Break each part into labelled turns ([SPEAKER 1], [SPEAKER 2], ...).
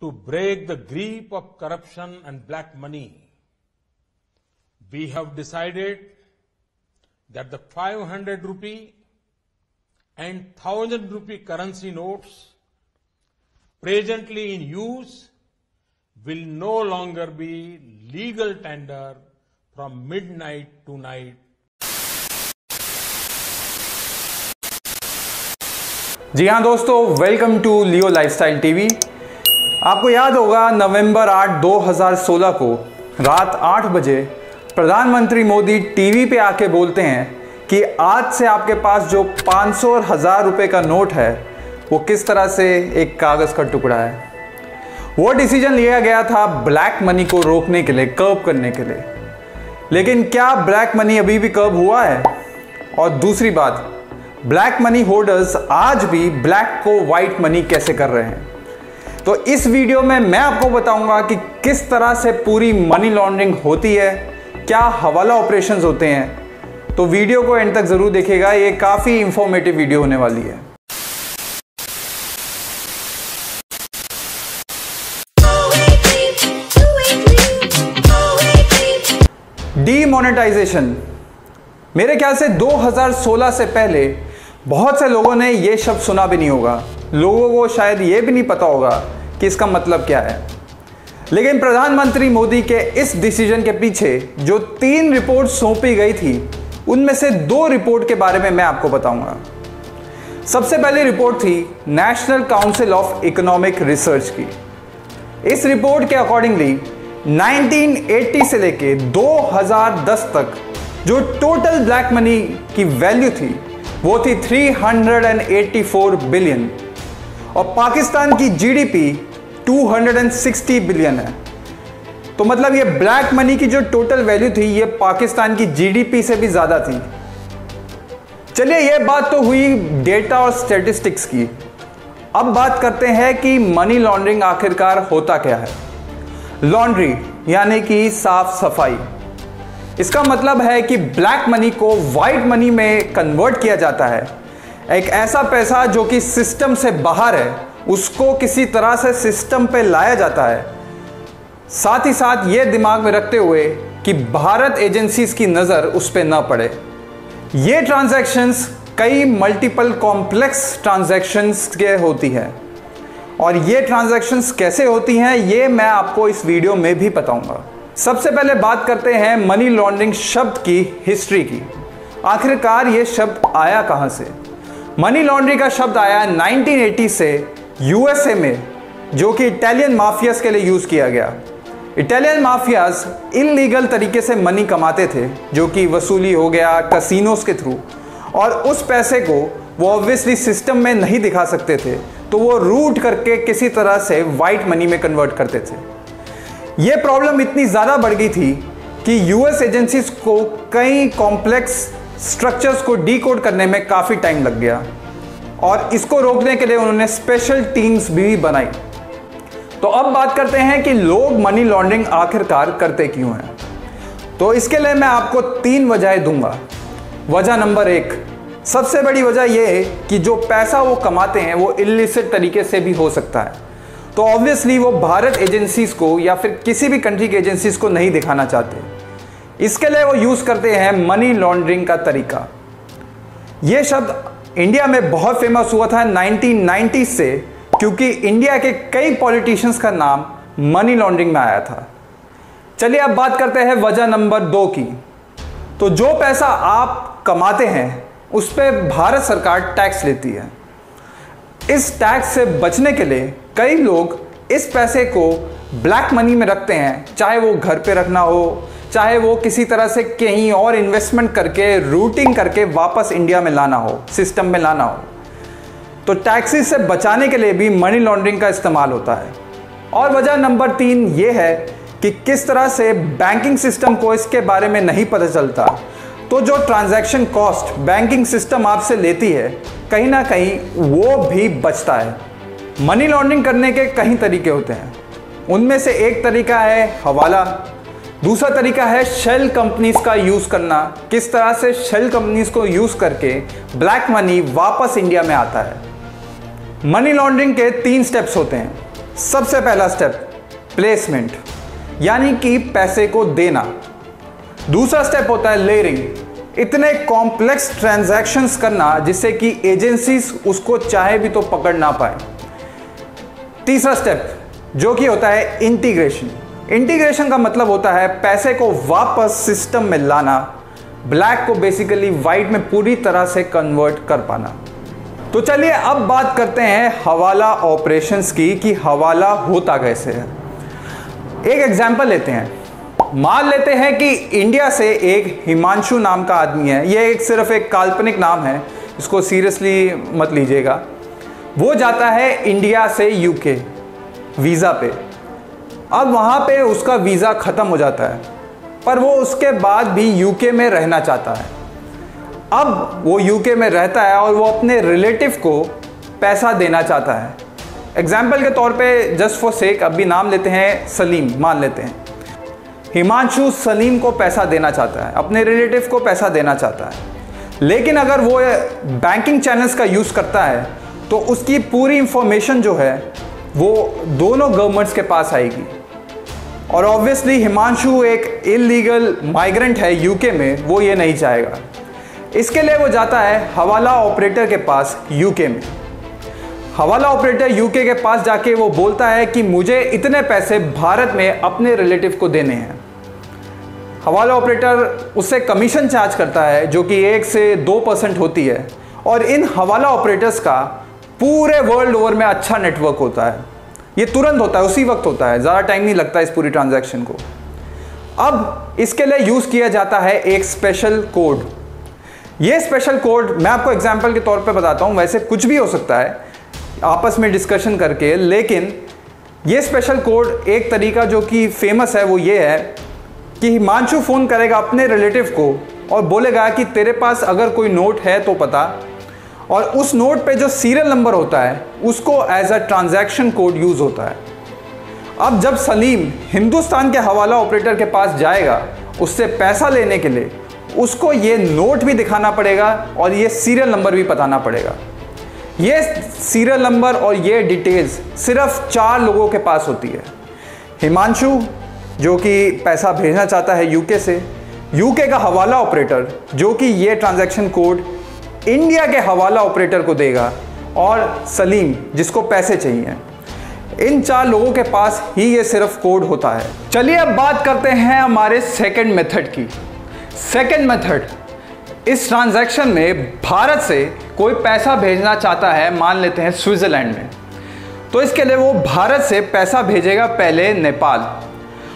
[SPEAKER 1] to break the grip of corruption and black money, we have decided that the 500 rupee and 1000 rupee currency notes presently in use will no longer be legal tender from midnight to night.
[SPEAKER 2] जी हाँ दोस्तों, welcome to Leo lifestyle TV. आपको याद होगा नवंबर 8, 2016 को रात 8 बजे प्रधानमंत्री मोदी टीवी पे आके बोलते हैं कि आज से आपके पास जो 500 और 1000 रुपए का नोट है वो किस तरह से एक कागज़ का टुकड़ा है। वो डिसीजन लिया गया था ब्लैक मनी को रोकने के लिए, कर्ब करने के लिए। लेकिन क्या ब्लैक मनी अभी भी कर्ब हुआ है? और दूसरी बात, ब्लैक मनी होल्डर्स आज भी ब्लैक को व्हाइट मनी कैसे कर रहे हैं? तो इस वीडियो में मैं आपको बताऊंगा कि किस तरह से पूरी मनी लॉन्ड्रिंग होती है, क्या हवाला ऑपरेशंस होते हैं। तो वीडियो को एंड तक जरूर देखिएगा, ये काफी इंफॉर्मेटिव वीडियो होने वाली है। डीमोनेटाइजेशन, मेरे ख्याल से 2016 से पहले बहुत से लोगों ने ये शब्द सुना भी नहीं होगा। लोगों को शायद ये भी नहीं पता होगा कि इसका मतलब क्या है। लेकिन प्रधानमंत्री मोदी के इस डिसीजन के पीछे जो 3 रिपोर्ट सौंपी गई थी, उनमें से 2 रिपोर्ट के बारे में मैं आपको बताऊंगा। सबसे पहली रिपोर्ट थी national council of economic research की। इस रिपोर्ट के अकॉर्डिंगली 1980 से लेके 2010 तक जो टोटल ब्लैक मनी की वैल्यू थी वो थी 384 बिलियन और पाकिस्तान की जीडीपी 260 बिलियन है। तो मतलब ये ब्लैक मनी की जो टोटल वैल्यू थी ये पाकिस्तान की जीडीपी से भी ज्यादा थी। चलिए, ये बात तो हुई डेटा और स्टैटिस्टिक्स की। अब बात करते हैं कि मनी लॉन्ड्रिंग आखिरकार होता क्या है। लॉन्ड्री यानी कि साफ सफाई। इसका मतलब है कि ब्लैक मनी को व्हाइट मनी में कन्वर्ट किया जाता है। एक ऐसा पैसा जो कि सिस्टम से बाहर है, उसको किसी तरह से सिस्टम पे लाया जाता है। साथ ही साथ ये दिमाग में रखते हुए कि भारत एजेंसीज की नज़र उस पर ना पड़े। ये ट्रांजैक्शंस कई मल्टीपल कॉम्प्लेक्स ट्रांजैक्शंस के होती है और ये ट्रांजैक्शंस कैसे होती हैं ये मैं आपको इस वीडियो में भी बताऊंगा। सबसे पहले बात करते हैं मनी लॉन्ड्रिंग शब्द की हिस्ट्री की। आखिरकार ये शब्द आया कहां से? मनी लॉन्ड्रिंग का शब्द आया 1980 से यूएसए में, जो कि इटालियन माफियाज के लिए यूज किया गया। इटालियन माफियाज इलीगल तरीके से मनी कमाते थे, जो कि वसूली हो गया कसिनोज के थ्रू, और उस पैसे को वो ऑब्वियसली सिस्टम में नहीं दिखा सकते थे, तो वो रूट करके किसी तरह से व्हाइट मनी में कन्वर्ट करते थे। ये प्रॉब्लम इतनी ज़्यादा बढ़ गई थी कि यूएस एजेंसीज को कई कॉम्प्लेक्स स्ट्रक्चर्स को डीकोड करने में काफ़ी टाइम लग गया और इसको रोकने के लिए उन्होंने स्पेशल टीम्स भी बनाई। तो अब बात करते हैं कि लोग मनी लॉन्ड्रिंग आखिरकार करते क्यों हैं। तो इसके लिए मैं आपको 3 वजहें दूंगा। वजह नंबर 1, सबसे बड़ी वजह यह है कि जो पैसा वो कमाते हैं वो इलिसिट तरीके से भी हो सकता है। तो ऑब्वियसली वो भारत एजेंसीज को या फिर किसी भी कंट्री की एजेंसीज को नहीं दिखाना चाहते। इसके लिए वो यूज करते हैं मनी लॉन्ड्रिंग का तरीका। ये शब्द इंडिया में बहुत फेमस हुआ था 1990 से, क्योंकि इंडिया के कई पॉलिटिशियंस का नाम मनी लॉन्ड्रिंग में आया था। चलिए अब बात करते हैं वजह नंबर 2 की। तो जो पैसा आप कमाते हैं उस पर भारत सरकार टैक्स लेती है। इस टैक्स से बचने के लिए कई लोग इस पैसे को ब्लैक मनी में रखते हैं, चाहे वो घर पे रखना हो, चाहे वो किसी तरह से कहीं और इन्वेस्टमेंट करके रूटिंग करके वापस इंडिया में लाना हो, सिस्टम में लाना हो। तो टैक्सेस से बचाने के लिए भी मनी लॉन्ड्रिंग का इस्तेमाल होता है। और वजह नंबर 3 ये है कि किस तरह से बैंकिंग सिस्टम को इसके बारे में नहीं पता चलता, तो जो ट्रांजैक्शन कॉस्ट बैंकिंग सिस्टम आपसे लेती है कहीं ना कहीं वो भी बचता है। मनी लॉन्ड्रिंग करने के कई तरीके होते हैं, उनमें से एक तरीका है हवाला, दूसरा तरीका है शेल कंपनीज का यूज करना। किस तरह से शेल कंपनीज को यूज करके ब्लैक मनी वापस इंडिया में आता है। मनी लॉन्ड्रिंग के 3 स्टेप्स होते हैं। सबसे पहला स्टेप प्लेसमेंट, यानी कि पैसे को देना। दूसरा स्टेप होता है लेयरिंग, इतने कॉम्प्लेक्स ट्रांजैक्शंस करना जिससे कि एजेंसीज उसको चाहे भी तो पकड़ ना पाए। तीसरा स्टेप जो कि होता है इंटीग्रेशन। इंटीग्रेशन का मतलब होता है पैसे को वापस सिस्टम में लाना, ब्लैक को बेसिकली वाइट में पूरी तरह से कन्वर्ट कर पाना। तो चलिए अब बात करते हैं हवाला ऑपरेशंस की कि हवाला होता कैसे है। एक एग्जांपल लेते हैं। मान लेते हैं कि इंडिया से एक हिमांशु नाम का आदमी है, ये सिर्फ एक काल्पनिक नाम है, इसको सीरियसली मत लीजिएगा। वो जाता है इंडिया से यूके वीज़ा पे। अब वहाँ पे उसका वीज़ा ख़त्म हो जाता है, पर वो उसके बाद भी यूके में रहना चाहता है। अब वो यूके में रहता है और वो अपने रिलेटिव को पैसा देना चाहता है। एग्जाम्पल के तौर पे जस्ट फॉर सेक अभी नाम लेते हैं सलीम, मान लेते हैं हिमांशु सलीम को पैसा देना चाहता है, अपने रिलेटिव को पैसा देना चाहता है। लेकिन अगर वो बैंकिंग चैनल्स का यूज़ करता है तो उसकी पूरी इंफॉर्मेशन जो है वो दोनों गवर्नमेंट्स के पास आएगी। और ऑब्वियसली हिमांशु एक इलीगल माइग्रेंट है यूके में, वो ये नहीं चाहेगा। इसके लिए वो जाता है हवाला ऑपरेटर के पास यूके में। हवाला ऑपरेटर यूके के पास जाके वो बोलता है कि मुझे इतने पैसे भारत में अपने रिलेटिव को देने हैं। हवाला ऑपरेटर उससे कमीशन चार्ज करता है जो कि 1 से 2% होती है। और इन हवाला ऑपरेटर्स का पूरे वर्ल्ड ओवर में अच्छा नेटवर्क होता है। ये तुरंत होता है, उसी वक्त होता है, ज़्यादा टाइम नहीं लगता इस पूरी ट्रांजैक्शन को। अब इसके लिए यूज़ किया जाता है एक स्पेशल कोड। ये स्पेशल कोड मैं आपको एग्जांपल के तौर पे बताता हूँ, वैसे कुछ भी हो सकता है आपस में डिस्कशन करके, लेकिन ये स्पेशल कोड एक तरीका जो कि फेमस है वो ये है कि हिमांशु फ़ोन करेगा अपने रिलेटिव को और बोलेगा कि तेरे पास अगर कोई नोट है तो पता, और उस नोट पे जो सीरियल नंबर होता है उसको as a transaction code use होता है। अब जब सलीम हिंदुस्तान के हवाला ऑपरेटर के पास जाएगा उससे पैसा लेने के लिए, उसको ये नोट भी दिखाना पड़ेगा और ये सीरियल नंबर भी बताना पड़ेगा। ये सीरियल नंबर और ये डिटेल्स सिर्फ 4 लोगों के पास होती है। हिमांशु जो कि पैसा भेजना चाहता है यूके से, यूके का हवाला ऑपरेटर जो कि ये ट्रांजैक्शन कोड इंडिया के हवाला ऑपरेटर को देगा, और सलीम जिसको पैसे चाहिए। इन 4 लोगों के पास ही ये सिर्फ कोड होता है। चलिए अब बात करते हैं हमारे सेकंड मेथड की। सेकंड मेथड, इस ट्रांजैक्शन में भारत से कोई पैसा भेजना चाहता है, मान लेते हैं स्विट्ज़रलैंड में, तो इसके लिए वो भारत से पैसा भेजेगा पहले नेपाल,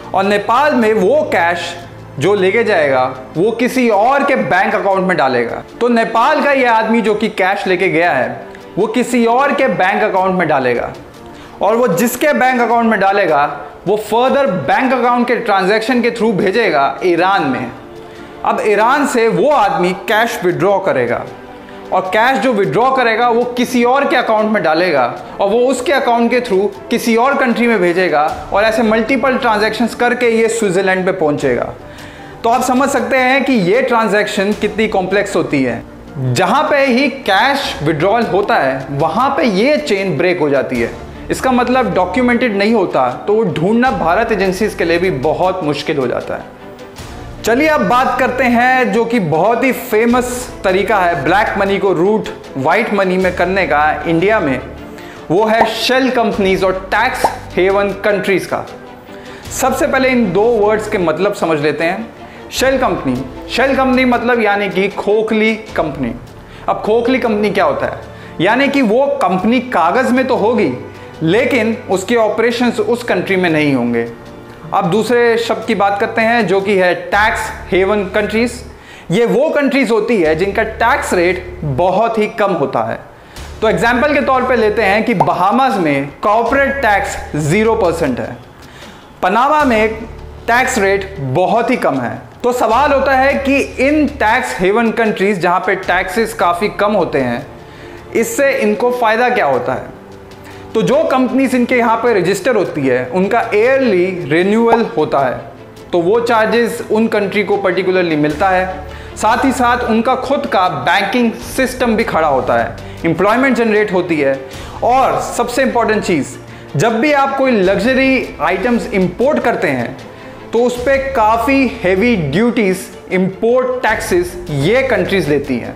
[SPEAKER 2] और नेपाल में वो कैश जो लेके जाएगा वो किसी और के बैंक अकाउंट में डालेगा। तो नेपाल का ये आदमी जो कि कैश लेके गया है वो किसी और के बैंक अकाउंट में डालेगा, और वो जिसके बैंक अकाउंट में डालेगा वो फर्दर बैंक अकाउंट के ट्रांजैक्शन के थ्रू भेजेगा ईरान में। अब ईरान से वो आदमी कैश विड्रॉ करेगा, और कैश जो विड्रॉ करेगा वो किसी और के अकाउंट में डालेगा, और वो उसके अकाउंट के थ्रू किसी और कंट्री में भेजेगा, और ऐसे मल्टीपल ट्रांजैक्शंस करके ये स्विट्ज़रलैंड पे पहुंचेगा। तो आप समझ सकते हैं कि ये ट्रांजैक्शन कितनी कॉम्प्लेक्स होती है। जहाँ पे ही कैश विड्रॉल होता है वहाँ पे ये चेन ब्रेक हो जाती है। इसका मतलब डॉक्यूमेंटेड नहीं होता, तो वो ढूंढना भारत एजेंसीज के लिए भी बहुत मुश्किल हो जाता है। चलिए अब बात करते हैं जो कि बहुत ही फेमस तरीका है ब्लैक मनी को रूट वाइट मनी में करने का इंडिया में, वो है शेल कंपनीज और टैक्स हेवन कंट्रीज का। सबसे पहले इन 2 वर्ड्स के मतलब समझ लेते हैं। शेल कंपनी मतलब यानी कि खोखली कंपनी। अब खोखली कंपनी क्या होता है, यानी कि वो कंपनी कागज में तो होगी लेकिन उसके ऑपरेशंस उस कंट्री में नहीं होंगे। अब दूसरे शब्द की बात करते हैं जो कि है टैक्स हेवन कंट्रीज। ये वो कंट्रीज होती है जिनका टैक्स रेट बहुत ही कम होता है। तो एग्जाम्पल के तौर पे लेते हैं कि बहामास में कॉर्पोरेट टैक्स 0% है, पनामा में टैक्स रेट बहुत ही कम है। तो सवाल होता है कि इन टैक्स हेवन कंट्रीज जहां पे टैक्सेस काफ़ी कम होते हैं, इससे इनको फ़ायदा क्या होता है। तो जो कंपनीज इनके यहाँ पे रजिस्टर होती है उनका ईयरली रिन्यूअल होता है, तो वो चार्जेस उन कंट्री को पर्टिकुलरली मिलता है। साथ ही साथ उनका खुद का बैंकिंग सिस्टम भी खड़ा होता है, एम्प्लॉयमेंट जनरेट होती है, और सबसे इंपॉर्टेंट चीज़, जब भी आप कोई लग्जरी आइटम्स इंपोर्ट करते हैं तो उस पर काफ़ी हेवी ड्यूटीज, इंपोर्ट टैक्सेस ये कंट्रीज लेती हैं।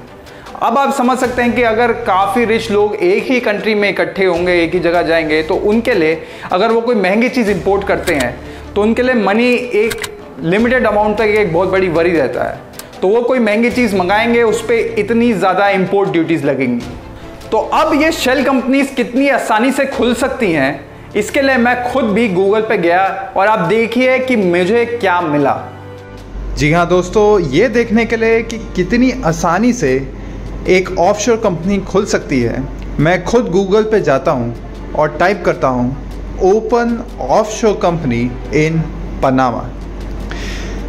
[SPEAKER 2] अब आप समझ सकते हैं कि अगर काफ़ी रिच लोग एक ही कंट्री में इकट्ठे होंगे, एक ही जगह जाएंगे, तो उनके लिए अगर वो कोई महंगी चीज़ इंपोर्ट करते हैं तो उनके लिए मनी एक लिमिटेड अमाउंट तक एक बहुत बड़ी वरी रहता है। तो वो कोई महंगी चीज़ मंगाएंगे, उस पर इतनी ज़्यादा इंपोर्ट ड्यूटीज़ लगेंगी। तो अब ये शेल कंपनीज कितनी आसानी से खुल सकती हैं, इसके लिए मैं खुद भी गूगल पे गया और आप देखिए कि मुझे क्या मिला।
[SPEAKER 3] जी हाँ दोस्तों, ये देखने के लिए कि कितनी आसानी से एक ऑफशोर कंपनी खुल सकती है, मैं खुद गूगल पे जाता हूँ और टाइप करता हूँ ओपन ऑफशोर कंपनी इन पनामा।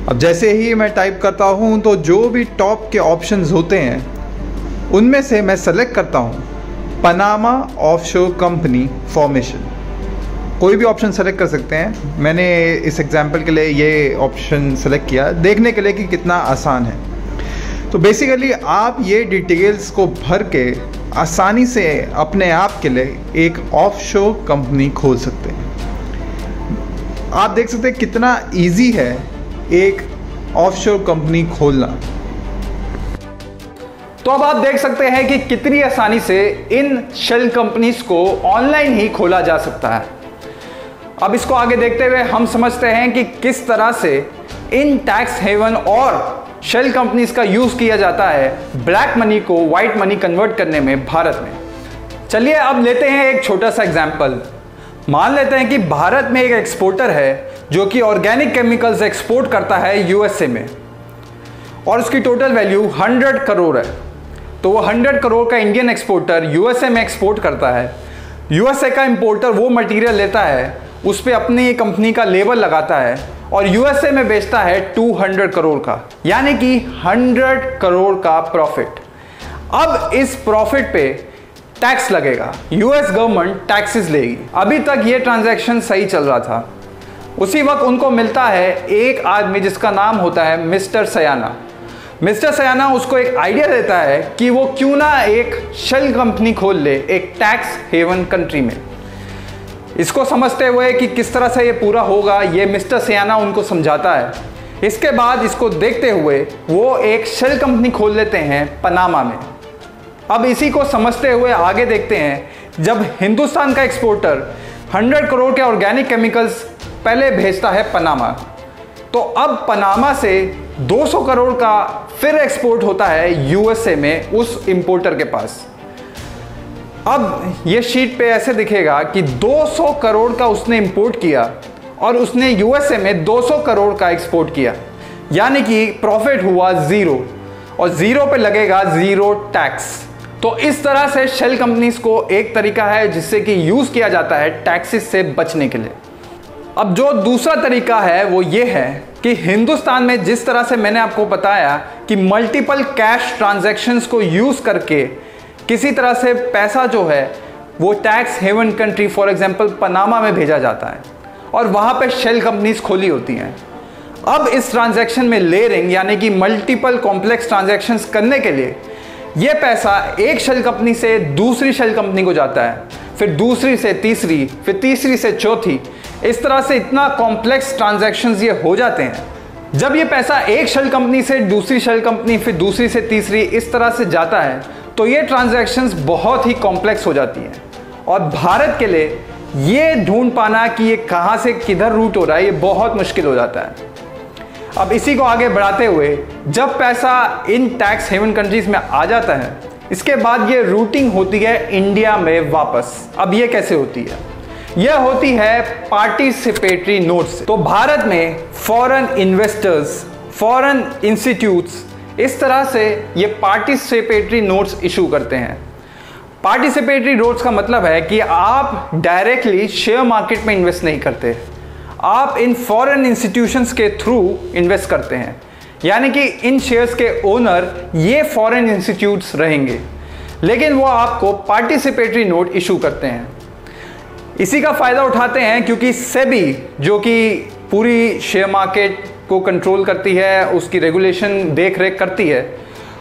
[SPEAKER 3] अब जैसे ही मैं टाइप करता हूँ तो जो भी टॉप के ऑप्शंस होते हैं उनमें से मैं सेलेक्ट करता हूँ पनामा ऑफशोर कंपनी फॉर्मेशन। कोई भी ऑप्शन सेलेक्ट कर सकते हैं, मैंने इस एग्जांपल के लिए ये ऑप्शन सेलेक्ट किया देखने के लिए कि कितना आसान है। तो बेसिकली आप ये डिटेल्स को भर के आसानी से अपने आप के लिए एक ऑफशोर कंपनी खोल सकते हैं। आप देख सकते हैं कितना इजी है एक ऑफशोर कंपनी खोलना।
[SPEAKER 2] तो अब आप देख सकते हैं कि कितनी आसानी से इन शेल कंपनीज को ऑनलाइन ही खोला जा सकता है। अब इसको आगे देखते हुए हम समझते हैं कि किस तरह से इन टैक्स हेवन और शेल कंपनीज का यूज किया जाता है ब्लैक मनी को व्हाइट मनी कन्वर्ट करने में भारत में। चलिए अब लेते हैं एक छोटा सा एग्जांपल। मान लेते हैं कि भारत में एक एक्सपोर्टर है जो कि ऑर्गेनिक केमिकल्स एक्सपोर्ट करता है यूएसए में और उसकी टोटल वैल्यू 100 करोड़ है। तो वो 100 करोड़ का इंडियन एक्सपोर्टर यूएसए में एक्सपोर्ट करता है। यूएसए का इंपोर्टर वो मटेरियल लेता है, उस पर अपनी कंपनी का लेबल लगाता है और यूएसए में बेचता है 200 करोड़ का, यानी कि 100 करोड़ का प्रॉफिट। अब इस प्रॉफिट पे टैक्स लगेगा, यूएस गवर्नमेंट टैक्सेस लेगी। अभी तक ये ट्रांजैक्शन सही चल रहा था। उसी वक्त उनको मिलता है एक आदमी जिसका नाम होता है मिस्टर सयाना। मिस्टर सयाना उसको एक आइडिया देता है कि वो क्यों ना एक शेल कंपनी खोल ले एक टैक्स हेवन कंट्री में। इसको समझते हुए कि किस तरह से ये पूरा होगा, ये मिस्टर सयाना उनको समझाता है। इसके बाद इसको देखते हुए वो एक शेल कंपनी खोल लेते हैं पनामा में। अब इसी को समझते हुए आगे देखते हैं, जब हिंदुस्तान का एक्सपोर्टर 100 करोड़ के ऑर्गेनिक केमिकल्स पहले भेजता है पनामा, तो अब पनामा से 200 करोड़ का फिर एक्सपोर्ट होता है यूएसए में उस इंपोर्टर के पास। अब ये शीट पे ऐसे दिखेगा कि 200 करोड़ का उसने इंपोर्ट किया और उसने यूएसए में 200 करोड़ का एक्सपोर्ट किया, यानी कि प्रॉफिट हुआ 0 और 0 पे लगेगा 0 टैक्स। तो इस तरह से शेल कंपनीज को एक तरीका है जिससे कि यूज किया जाता है टैक्सेस से बचने के लिए। अब जो दूसरा तरीका है वो ये है कि हिंदुस्तान में जिस तरह से मैंने आपको बताया कि मल्टीपल कैश ट्रांजैक्शंस को यूज करके किसी तरह से पैसा जो है वो tax haven country for example Panama में भेजा जाता है और वहाँ पे शेल कंपनीज खोली होती हैं। अब इस ट्रांजैक्शन में लेयरिंग यानी कि मल्टीपल कॉम्प्लेक्स ट्रांजैक्शंस करने के लिए ये पैसा एक शेल कंपनी से दूसरी शेल कंपनी को जाता है, फिर दूसरी से तीसरी, फिर तीसरी से चौथी। इस तरह से इतना कॉम्प्लेक्स ट्रांजैक्शंस ये हो जाते हैं। जब ये पैसा एक शेल कंपनी से दूसरी शेल कंपनी, फिर दूसरी से तीसरी, इस तरह से जाता है तो ये ट्रांजैक्शंस बहुत ही कॉम्प्लेक्स हो जाती हैं और भारत के लिए ये ढूंढ पाना कि ये कहाँ से किधर रूट हो रहा है ये बहुत मुश्किल हो जाता है। अब इसी को आगे बढ़ाते हुए जब पैसा इन टैक्स हेवन कंट्रीज में आ जाता है, इसके बाद ये रूटिंग होती है इंडिया में वापस। अब ये कैसे होती है? यह होती है पार्टिसिपेटरी नोट्स। तो भारत में फॉरेन इन्वेस्टर्स, फॉरेन इंस्टीट्यूट्स इस तरह से ये पार्टिसिपेटरी नोट्स इशू करते हैं। पार्टिसिपेटरी नोट्स का मतलब है कि आप डायरेक्टली शेयर मार्केट में इन्वेस्ट नहीं करते, आप इन फॉरेन इंस्टीट्यूशंस के थ्रू इन्वेस्ट करते हैं, यानी कि इन शेयर्स के ओनर ये फॉरेन इंस्टीट्यूट्स रहेंगे, लेकिन वो आपको पार्टिसिपेटरी नोट इशू करते हैं। इसी का फ़ायदा उठाते हैं क्योंकि सेबी जो कि पूरी शेयर मार्केट को कंट्रोल करती है, उसकी रेगुलेशन देख रेख करती है,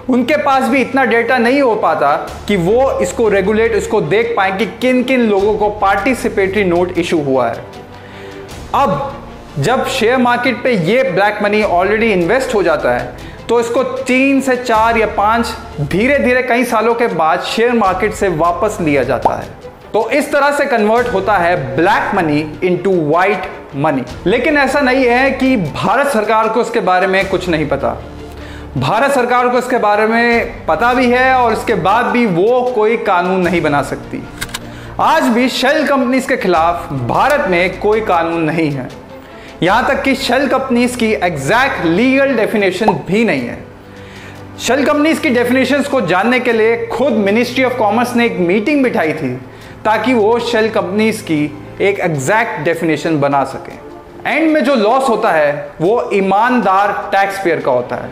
[SPEAKER 2] उनके पास भी इतना डेटा नहीं हो पाता कि वो इसको रेगुलेट, इसको देख पाए कि किन किन लोगों को पार्टिसिपेटरी नोट इशू हुआ है। अब जब शेयर मार्केट पे ये ब्लैक मनी ऑलरेडी इन्वेस्ट हो जाता है तो इसको 3 से 4 या 5 धीरे धीरे कई सालों के बाद शेयर मार्केट से वापस लिया जाता है। तो इस तरह से कन्वर्ट होता है black money into white money. लेकिन ऐसा नहीं है कि भारत सरकार को इसके बारे में कुछ नहीं पता। भारत सरकार को इसके बारे में पता भी है और इसके बाद भी वो कोई कानून नहीं बना सकती। आज भी शेल कंपनीज के खिलाफ भारत में कोई कानून नहीं है। यहां तक कि शेल कंपनीज की एग्जैक्ट लीगल डेफिनेशन भी नहीं है। शेल कंपनीज की डेफिनेशंस को जानने के लिए खुद मिनिस्ट्री ऑफ कॉमर्स ने एक मीटिंग बिठाई थी ताकि वो शेल कंपनीज की एक एग्जैक्ट डेफिनेशन बना सके। एंड में जो लॉस होता है वो ईमानदार टैक्स पेयर का होता है।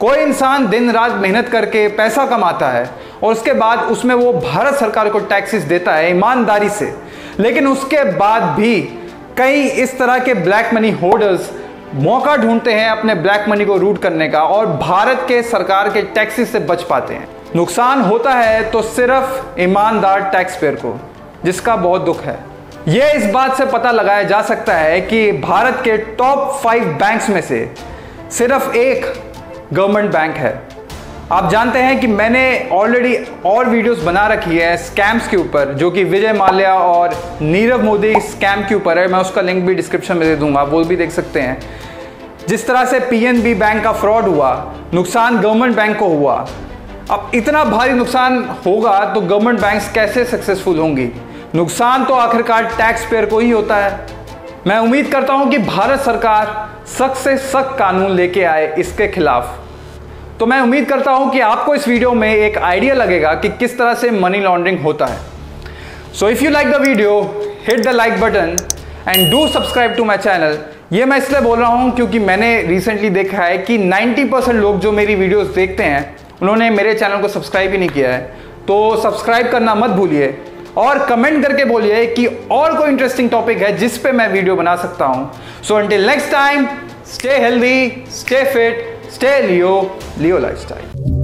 [SPEAKER 2] कोई इंसान दिन रात मेहनत करके पैसा कमाता है और उसके बाद उसमें वो भारत सरकार को टैक्सेस देता है ईमानदारी से, लेकिन उसके बाद भी कई इस तरह के ब्लैक मनी होल्डर्स मौका ढूंढते हैं अपने ब्लैक मनी को रूट करने का और भारत के सरकार के टैक्सेस से बच पाते हैं। नुकसान होता है तो सिर्फ ईमानदार टैक्स पेयर को, जिसका बहुत दुख है। यह इस बात से पता लगाया जा सकता है कि भारत के टॉप 5 बैंक्स में से सिर्फ एक गवर्नमेंट बैंक है। आप जानते हैं कि मैंने ऑलरेडी और वीडियोस बना रखी है स्कैम्स के ऊपर, जो कि विजय माल्या और नीरव मोदी स्कैम के ऊपर है। मैं उसका लिंक भी डिस्क्रिप्शन में दे दूंगा, वो भी देख सकते हैं। जिस तरह से पीएनबी बैंक का फ्रॉड हुआ, नुकसान गवर्नमेंट बैंक को हुआ। अब इतना भारी नुकसान होगा तो गवर्नमेंट बैंक्स कैसे सक्सेसफुल होंगी? नुकसान तो आखिरकार टैक्स पेयर को ही होता है। मैं उम्मीद करता हूं कि भारत सरकार सख्त से सख्त कानून लेके आए इसके खिलाफ। तो मैं उम्मीद करता हूं कि आपको इस वीडियो में एक आइडिया लगेगा कि किस तरह से मनी लॉन्ड्रिंग होता है। So if you like the video, hit the like button and do subscribe to my channel. ये मैं इसलिए बोल रहा हूं क्योंकि मैंने रिसेंटली देखा है कि 90% लोग जो मेरी वीडियोस देखते हैं उन्होंने मेरे चैनल को सब्सक्राइब ही नहीं किया है। तो सब्सक्राइब करना मत भूलिए और कमेंट करके बोलिए कि और कोई इंटरेस्टिंग टॉपिक है जिस पे मैं वीडियो बना सकता हूं। So until next time, stay healthy, stay fit, stay Leo lifestyle.